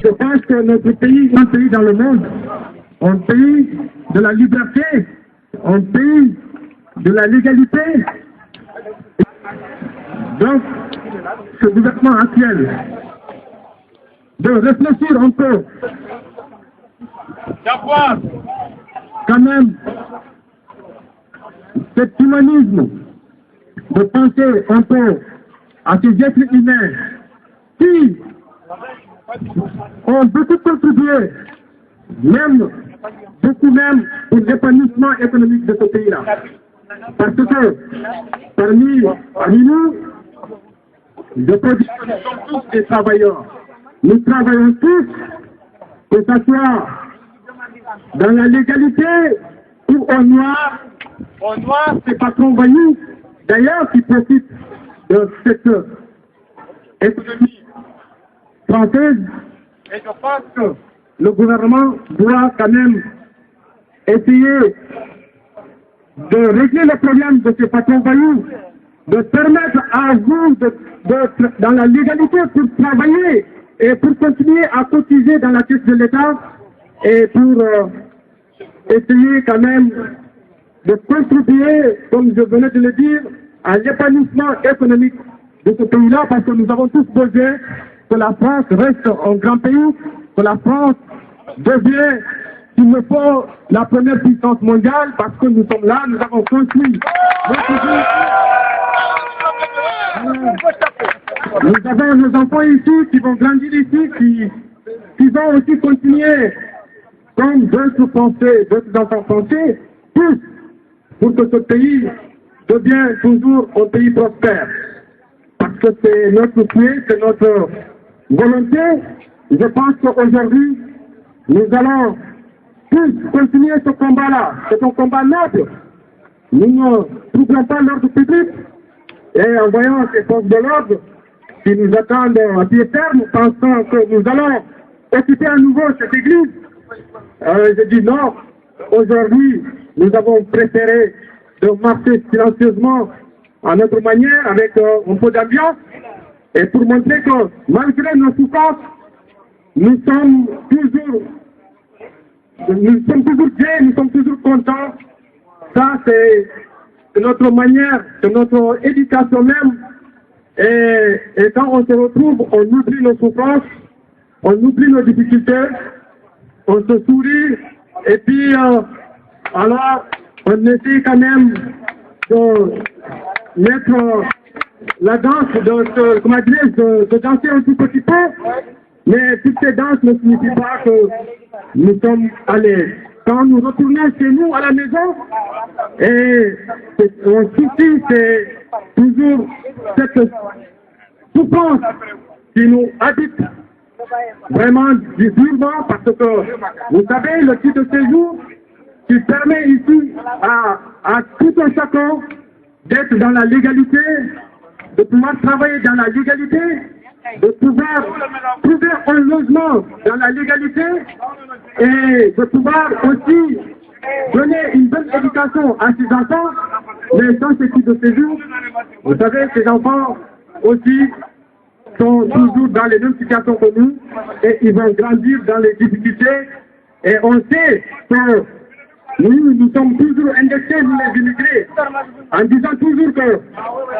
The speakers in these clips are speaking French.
Je pense que notre pays est un pays dans le monde, un pays de la liberté, un pays de la légalité. Donc, ce gouvernement actuel, de réfléchir un peu, d'avoir quand même cet humanisme, de penser un peu à ces êtres humains qui ont beaucoup contribué, beaucoup même pour l'épanouissement économique de ce pays-là. Parce que parmi nous, je peux dire que nous sommes tous des travailleurs. Nous travaillons tous, que ce soit dans la légalité ou au noir. Au noir, c'est patrons voyous, d'ailleurs, qui profitent de cette économie française. Et je pense que le gouvernement doit quand même essayer de régler le problème de ces patrons voyous, de permettre à vous d'être dans la légalité pour travailler et pour continuer à cotiser dans la caisse de l'État et pour essayer quand même de contribuer, comme je venais de le dire, à l'épanouissement économique de ce pays-là, parce que nous avons tous besoin que la France reste un grand pays, que la France devient, s'il me faut, la première puissance mondiale, parce que nous sommes là, nous avons construit. Nous avons nos enfants ici qui vont grandir ici, qui vont aussi continuer, comme d'autres enfants français, tous, pour que ce pays devienne toujours un pays prospère. Parce que c'est notre souhait, c'est notre volonté. Je pense qu'aujourd'hui, nous allons tous continuer ce combat-là. C'est un combat noble. Nous ne trouverons pas l'ordre public. Et en voyant ces forces de l'ordre qui nous attendent à pied ferme, pensant que nous allons occuper à nouveau cette église, je dis non. Aujourd'hui, nous avons préféré de marcher silencieusement à notre manière, avec un peu d'ambiance, et pour montrer que malgré nos souffrances, nous sommes toujours gays, nous sommes toujours contents. Ça, c'est notre manière, c'est notre éducation même. Et quand on se retrouve, on oublie nos souffrances, on oublie nos difficultés, on se sourit, et puis alors on essaie quand même de mettre la danse, de danser un tout petit peu, mais toutes ces danses ne signifient pas que nous sommes à l'aise. Quand nous retournons chez nous à la maison, et on soucie, c'est toujours cette souffrance qui nous habite vraiment durement, parce que vous savez, le titre de séjour qui permet ici à tout un chacun d'être dans la légalité, de pouvoir travailler dans la légalité, de pouvoir trouver un logement dans la légalité et de pouvoir aussi donner une bonne éducation à ses enfants, mais sans ce type de séjour, vous savez, ces enfants aussi sont toujours dans les mêmes situations que nous et ils vont grandir dans les difficultés et on sait que nous sommes toujours indexés, nous les immigrés, en disant toujours que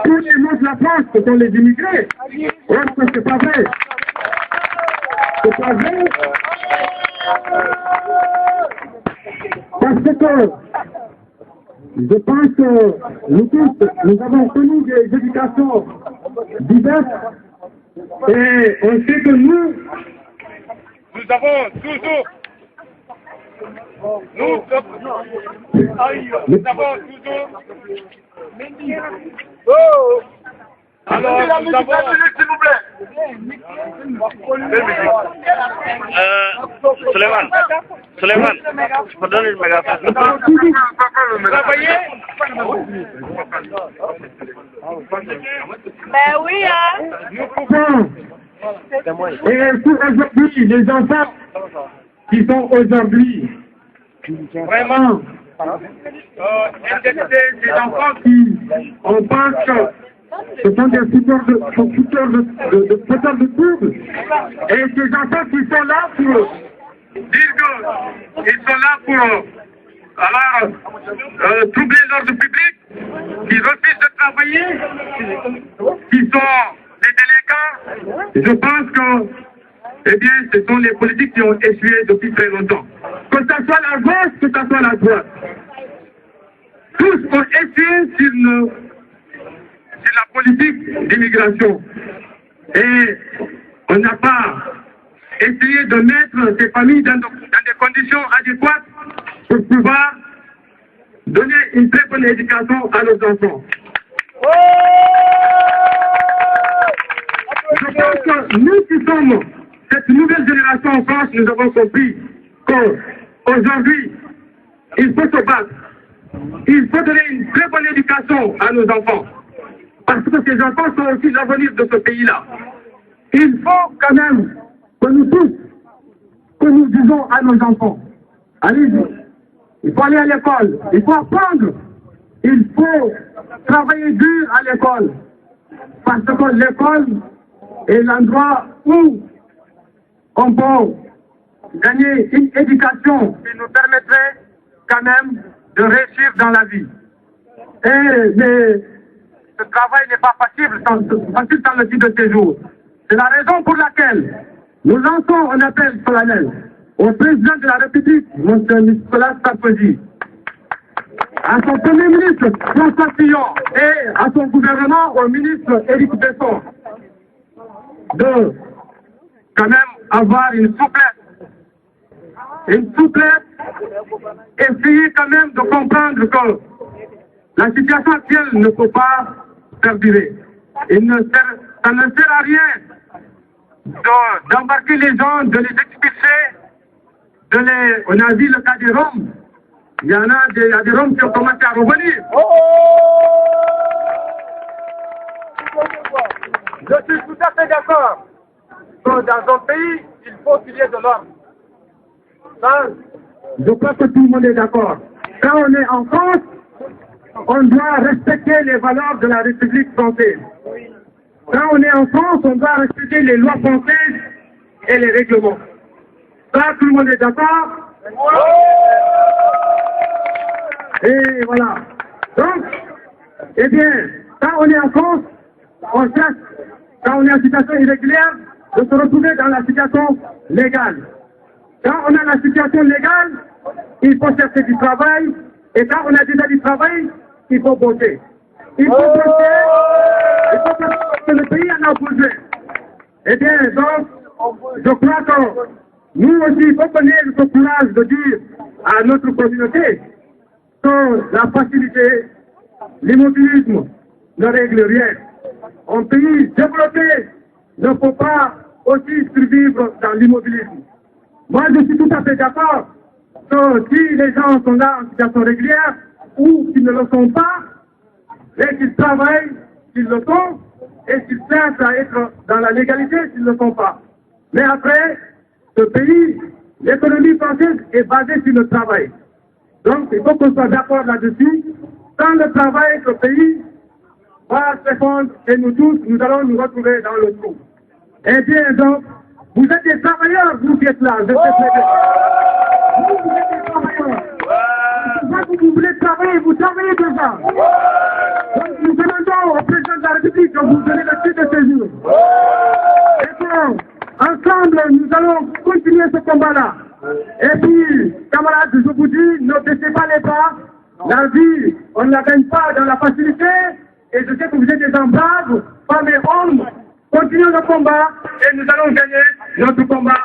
tous les mots de la France, ce sont les immigrés. Or que c'est pas vrai. C'est pas vrai. Parce que je pense que nous tous, nous avons connu des éducations diverses et on sait que nous avons toujours alors, nous avons... s'il vous plaît. Suleiman, pardonnez le mégaphone. Ben oui, hein. Nous pouvons. Et pour aujourd'hui, les enfants qui sont aujourd'hui vraiment indexés, ces enfants qui, on pense que Ce sont des fauteurs de troubles. Et ces enfants qui sont là pour dire qu'ils sont là pour troubler l'ordre public, qui refusent de travailler, qui sont des délinquants. Je pense que, eh bien, ce sont les politiques qui ont échoué depuis très longtemps. Que ce soit la gauche, que ce soit la droite. Tous ont échoué sur la politique d'immigration. Et on n'a pas essayé de mettre ces familles dans des conditions adéquates pour pouvoir donner une très bonne éducation à nos enfants. Je pense que nous qui sommes cette nouvelle génération en France, nous avons compris qu'aujourd'hui, il faut se battre. Il faut donner une très bonne éducation à nos enfants. Parce que ces enfants sont aussi l'avenir de ce pays-là. Il faut quand même que nous tous, que nous disons à nos enfants, allez-y, il faut aller à l'école, il faut apprendre, il faut travailler dur à l'école. Parce que l'école est l'endroit où on peut gagner une éducation qui nous permettrait quand même de réussir dans la vie. Et ce travail n'est pas facile dans le titre de séjour. C'est la raison pour laquelle nous lançons un appel solennel au président de la République, M. Nicolas Sarkozy, à son premier ministre, François Fillon, et à son gouvernement, au ministre Éric Besson, de quand même avoir une souplesse, essayer quand même de comprendre que la situation actuelle ne peut pas perdurer. Ça ne sert à rien d'embarquer les gens, de les expulser, on a vu le cas des Roms. Il y a des Roms qui ont commencé à revenir. Je suis tout à fait d'accord que dans un pays, il faut qu'il y ait de l'ordre. Je crois que tout le monde est d'accord. Quand on est en France, on doit respecter les valeurs de la République française. Quand on est en France, on doit respecter les lois françaises et les règlements. Ça, tout le monde est d'accord? Et voilà. Donc, eh bien, quand on est en France, on cherche, quand on est en situation irrégulière, de se retrouver dans la situation légale. Quand on a la situation légale, il faut chercher du travail. Et quand on a déjà du travail, il faut bosser. Il faut bosser. Il faut que le pays en a besoin. Eh bien, donc, je crois que nous aussi, il faut qu'on ait le courage de dire à notre communauté que la facilité, l'immobilisme ne règle rien. Un pays développé ne peut pas aussi survivre dans l'immobilisme. Moi, je suis tout à fait d'accord que si les gens sont là en situation régulière ou qu'ils ne le sont pas, et qu'ils travaillent, s'ils le sont, et qu'ils cherchent à être dans la légalité, s'ils ne le sont pas. Mais après, ce pays, l'économie française est basée sur le travail. Donc, il faut qu'on soit d'accord là-dessus. Sans le travail, ce pays va s'effondrer et nous tous, nous allons nous retrouver dans le trou. Eh bien, donc, vous êtes des travailleurs, vous qui êtes là. Vous êtes des travailleurs. Vous voulez travailler, vous travaillez déjà. Donc, nous demandons au président de la République de vous donner le titre de séjour. Et bon, ensemble, nous allons continuer ce combat-là. Et puis, camarades, je vous dis, ne baissez pas les bras. La vie, on ne la gagne pas dans la facilité. Et je sais que vous êtes des hommes braves, femmes et hommes. Continuons le combat et nous allons gagner notre combat.